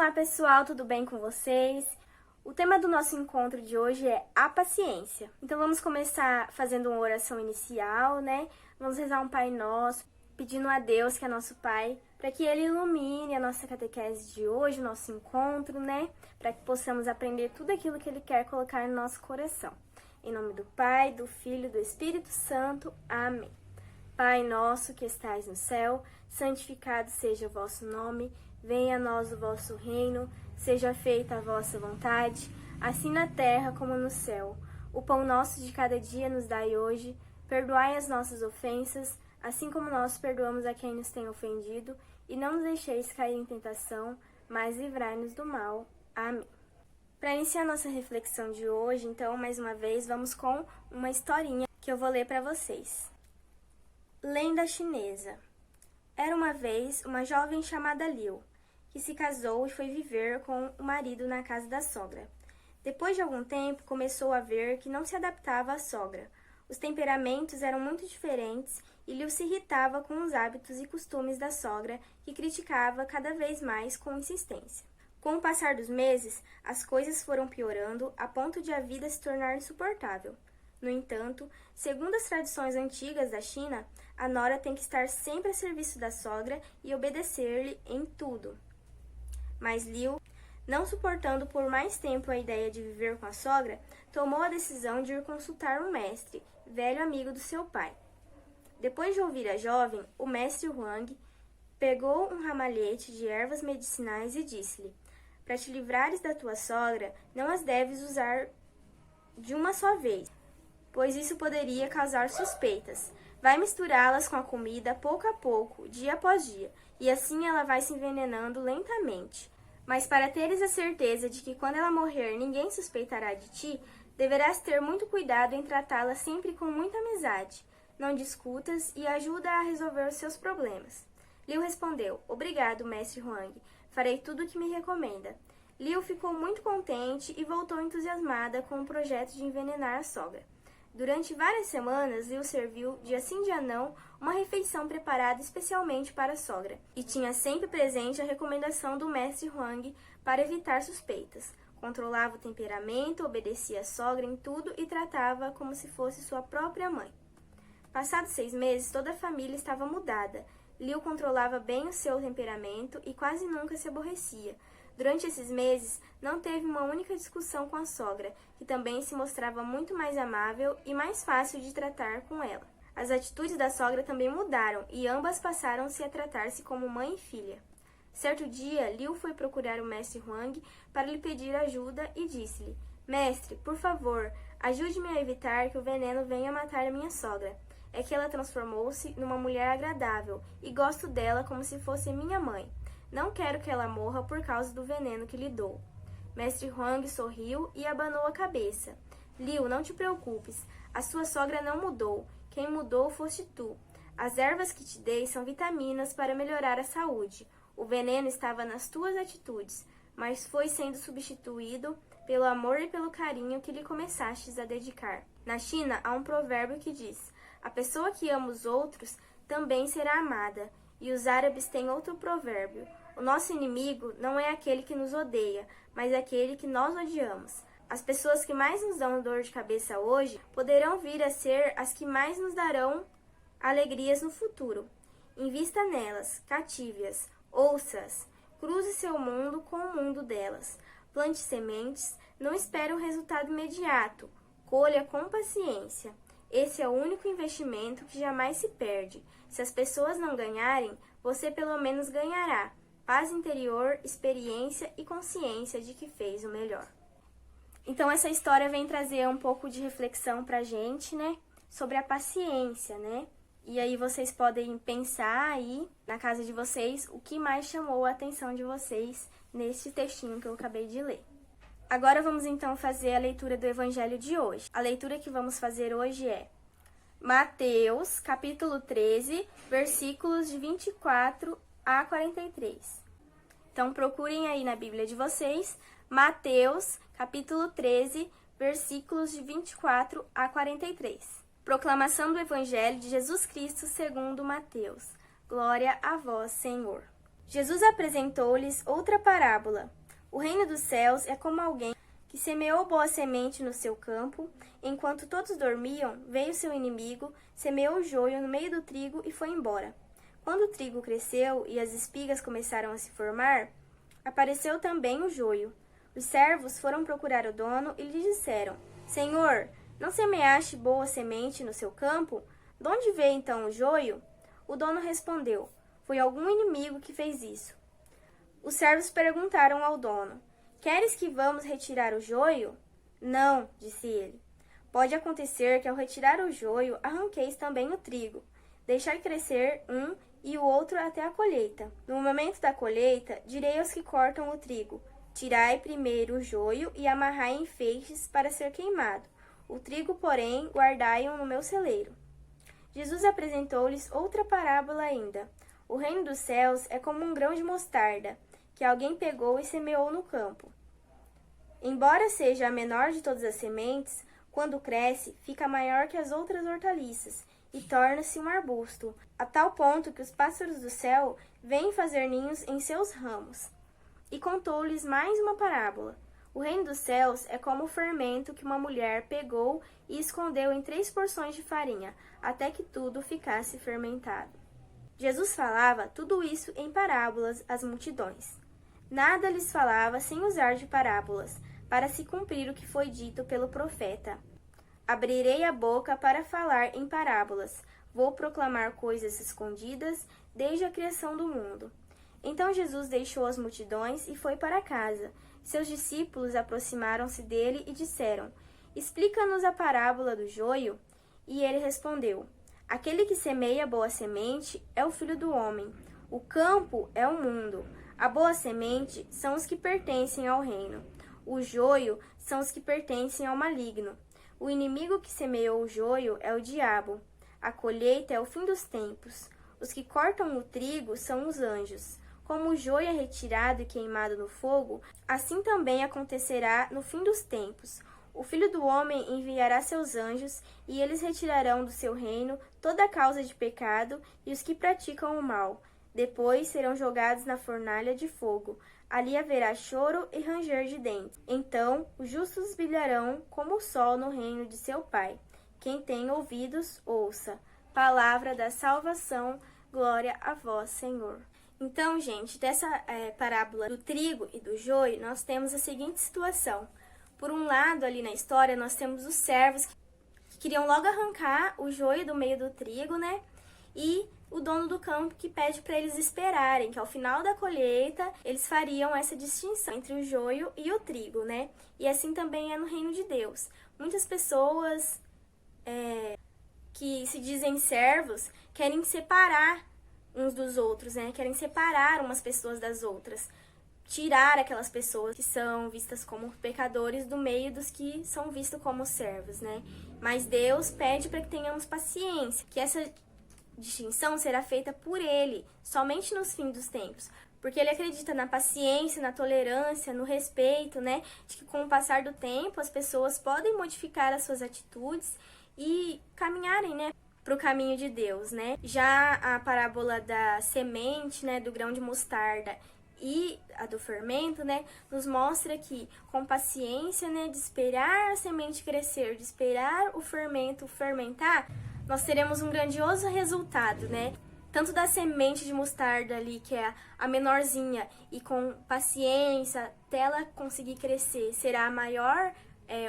Olá pessoal, tudo bem com vocês? O tema do nosso encontro de hoje é a paciência. Então vamos começar fazendo uma oração inicial, né? Vamos rezar um Pai Nosso, pedindo a Deus, que é nosso Pai, para que Ele ilumine a nossa catequese de hoje, o nosso encontro, né? Para que possamos aprender tudo aquilo que Ele quer colocar no nosso coração. Em nome do Pai, do Filho e do Espírito Santo. Amém. Pai nosso que estais no céu, santificado seja o vosso nome, venha a nós o vosso reino, seja feita a vossa vontade, assim na terra como no céu. O pão nosso de cada dia nos dai hoje, perdoai as nossas ofensas, assim como nós perdoamos a quem nos tem ofendido, e não nos deixeis cair em tentação, mas livrai-nos do mal. Amém. Para iniciar nossa reflexão de hoje, então, mais uma vez, vamos com uma historinha que eu vou ler para vocês. Lenda chinesa. Era uma vez uma jovem chamada Liu, que se casou e foi viver com o marido na casa da sogra. Depois de algum tempo, começou a ver que não se adaptava à sogra. Os temperamentos eram muito diferentes e Liu se irritava com os hábitos e costumes da sogra, que criticava cada vez mais com insistência. Com o passar dos meses, as coisas foram piorando a ponto de a vida se tornar insuportável. No entanto, segundo as tradições antigas da China, a nora tem que estar sempre a serviço da sogra e obedecer-lhe em tudo. Mas Liu, não suportando por mais tempo a ideia de viver com a sogra, tomou a decisão de ir consultar um mestre, velho amigo do seu pai. Depois de ouvir a jovem, o mestre Huang pegou um ramalhete de ervas medicinais e disse-lhe: para te livrares da tua sogra, não as deves usar de uma só vez, pois isso poderia causar suspeitas. Vai misturá-las com a comida pouco a pouco, dia após dia, e assim ela vai se envenenando lentamente. Mas para teres a certeza de que quando ela morrer ninguém suspeitará de ti, deverás ter muito cuidado em tratá-la sempre com muita amizade. Não discutas e ajuda a resolver os seus problemas. Liu respondeu: obrigado, mestre Huang, farei tudo o que me recomenda. Liu ficou muito contente e voltou entusiasmada com o projeto de envenenar a sogra. Durante várias semanas, Liu serviu, dia sim dia não, uma refeição preparada especialmente para a sogra, e tinha sempre presente a recomendação do mestre Huang para evitar suspeitas. Controlava o temperamento, obedecia a sogra em tudo e tratava como se fosse sua própria mãe. Passados 6 meses, toda a família estava mudada. Liu controlava bem o seu temperamento e quase nunca se aborrecia. Durante esses meses, não teve uma única discussão com a sogra, que também se mostrava muito mais amável e mais fácil de tratar com ela. As atitudes da sogra também mudaram e ambas passaram-se a tratar-se como mãe e filha. Certo dia, Liu foi procurar o mestre Huang para lhe pedir ajuda e disse-lhe: mestre, por favor, ajude-me a evitar que o veneno venha matar a minha sogra. É que ela transformou-se numa mulher agradável e gosto dela como se fosse minha mãe. Não quero que ela morra por causa do veneno que lhe dou. Mestre Huang sorriu e abanou a cabeça. Liu, não te preocupes. A sua sogra não mudou. Quem mudou foste tu. As ervas que te dei são vitaminas para melhorar a saúde. O veneno estava nas tuas atitudes, mas foi sendo substituído pelo amor e pelo carinho que lhe começastes a dedicar. Na China, há um provérbio que diz: a pessoa que ama os outros também será amada. E os árabes têm outro provérbio: o nosso inimigo não é aquele que nos odeia, mas aquele que nós odiamos. As pessoas que mais nos dão dor de cabeça hoje poderão vir a ser as que mais nos darão alegrias no futuro. Invista nelas, cative-as, ouça-as, cruze seu mundo com o mundo delas. Plante sementes, não espere um resultado imediato, colha com paciência. Esse é o único investimento que jamais se perde. Se as pessoas não ganharem, você pelo menos ganhará paz interior, experiência e consciência de que fez o melhor. Então essa história vem trazer um pouco de reflexão pra gente, né? Sobre a paciência, né? E aí vocês podem pensar aí, na casa de vocês, o que mais chamou a atenção de vocês neste textinho que eu acabei de ler. Agora vamos então fazer a leitura do Evangelho de hoje. A leitura que vamos fazer hoje é Mateus, capítulo 13, versículos de 24 a 43. Então procurem aí na Bíblia de vocês, Mateus, capítulo 13, versículos de 24 a 43. Proclamação do Evangelho de Jesus Cristo segundo Mateus. Glória a vós, Senhor. Jesus apresentou-lhes outra parábola. O reino dos céus é como alguém que semeou boa semente no seu campo. Enquanto todos dormiam, veio seu inimigo, semeou o joio no meio do trigo e foi embora. Quando o trigo cresceu e as espigas começaram a se formar, apareceu também o joio. Os servos foram procurar o dono e lhe disseram: Senhor, não semeaste boa semente no seu campo? De onde veio então o joio? O dono respondeu: Foi algum inimigo que fez isso. Os servos perguntaram ao dono: Queres que vamos retirar o joio? Não, disse ele. Pode acontecer que ao retirar o joio, arranqueis também o trigo. Deixai crescer um e o outro até a colheita. No momento da colheita, direi aos que cortam o trigo: Tirai primeiro o joio e amarrai em feixes para ser queimado. O trigo, porém, guardai-o no meu celeiro. Jesus apresentou-lhes outra parábola ainda. O reino dos céus é como um grão de mostarda, que alguém pegou e semeou no campo. Embora seja a menor de todas as sementes, quando cresce, fica maior que as outras hortaliças e torna-se um arbusto, a tal ponto que os pássaros do céu vêm fazer ninhos em seus ramos. E contou-lhes mais uma parábola. O reino dos céus é como o fermento que uma mulher pegou e escondeu em 3 porções de farinha, até que tudo ficasse fermentado. Jesus falava tudo isso em parábolas às multidões. Nada lhes falava sem usar de parábolas, para se cumprir o que foi dito pelo profeta. Abrirei a boca para falar em parábolas, vou proclamar coisas escondidas desde a criação do mundo. Então Jesus deixou as multidões e foi para casa. Seus discípulos aproximaram-se dele e disseram: Explica-nos a parábola do joio. E ele respondeu: Aquele que semeia boa semente é o Filho do Homem. O campo é o mundo. A boa semente são os que pertencem ao reino. O joio são os que pertencem ao maligno. O inimigo que semeou o joio é o diabo. A colheita é o fim dos tempos. Os que cortam o trigo são os anjos. Como o joio é retirado e queimado no fogo, assim também acontecerá no fim dos tempos. O Filho do Homem enviará seus anjos, e eles retirarão do seu reino toda a causa de pecado e os que praticam o mal. Depois serão jogados na fornalha de fogo. Ali haverá choro e ranger de dentes. Então os justos brilharão como o sol no reino de seu Pai. Quem tem ouvidos, ouça. Palavra da salvação, glória a vós, Senhor. Então, gente, dessa parábola do trigo e do joio, nós temos a seguinte situação. Por um lado, ali na história, nós temos os servos que queriam logo arrancar o joio do meio do trigo, né? E o dono do campo que pede para eles esperarem, que ao final da colheita eles fariam essa distinção entre o joio e o trigo, né? E assim também é no reino de Deus. Muitas pessoas que se dizem servos querem separar uns dos outros, né? Querem separar umas pessoas das outras. Tirar aquelas pessoas que são vistas como pecadores do meio dos que são vistos como servos, né? Mas Deus pede para que tenhamos paciência, que essa distinção será feita por Ele, somente nos fins dos tempos. Porque Ele acredita na paciência, na tolerância, no respeito, né? De que com o passar do tempo as pessoas podem modificar as suas atitudes e caminharem, né, para o caminho de Deus, né? Já a parábola da semente, né, do grão de mostarda e a do fermento, né, nos mostra que com paciência, né, de esperar a semente crescer, de esperar o fermento fermentar, nós teremos um grandioso resultado, né? Tanto da semente de mostarda ali, que é a menorzinha, e com paciência até ela conseguir crescer, será a maior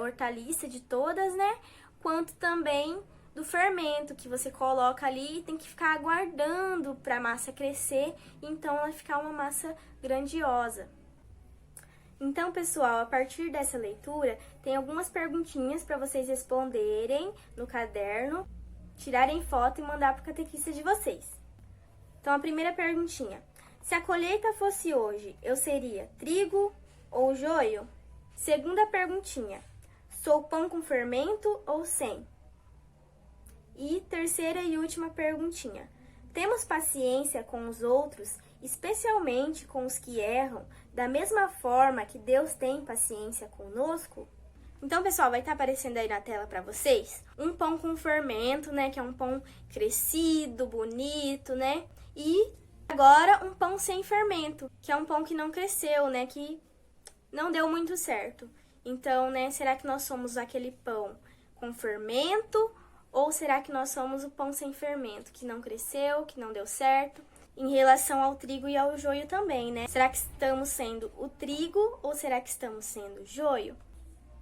hortaliça de todas, né? Quanto também do fermento que você coloca ali e tem que ficar aguardando para a massa crescer, então ela ficar uma massa grandiosa. Então, pessoal, a partir dessa leitura, tem algumas perguntinhas para vocês responderem no caderno, tirarem foto e mandar para o catequista de vocês. Então, a primeira perguntinha: se a colheita fosse hoje, eu seria trigo ou joio? Segunda perguntinha: sou pão com fermento ou sem? E terceira e última perguntinha: temos paciência com os outros, especialmente com os que erram, da mesma forma que Deus tem paciência conosco? Então, pessoal, vai estar aparecendo aí na tela para vocês um pão com fermento, né, que é um pão crescido, bonito, né? E a Agora, um pão sem fermento, que é um pão que não cresceu, né? Que não deu muito certo. Então, né? Será que nós somos aquele pão com fermento? Ou será que nós somos o pão sem fermento, que não cresceu, que não deu certo? Em relação ao trigo e ao joio também, né? Será que estamos sendo o trigo ou será que estamos sendo o joio?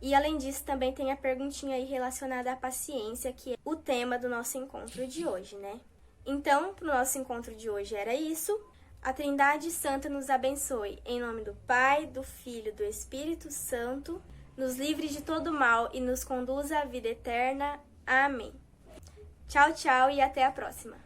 E além disso, também tem a perguntinha aí relacionada à paciência, que é o tema do nosso encontro de hoje, né? Então, para o nosso encontro de hoje era isso. A Trindade Santa nos abençoe. Em nome do Pai, do Filho e do Espírito Santo, nos livre de todo mal e nos conduza à vida eterna. Amém. Tchau, tchau e até a próxima.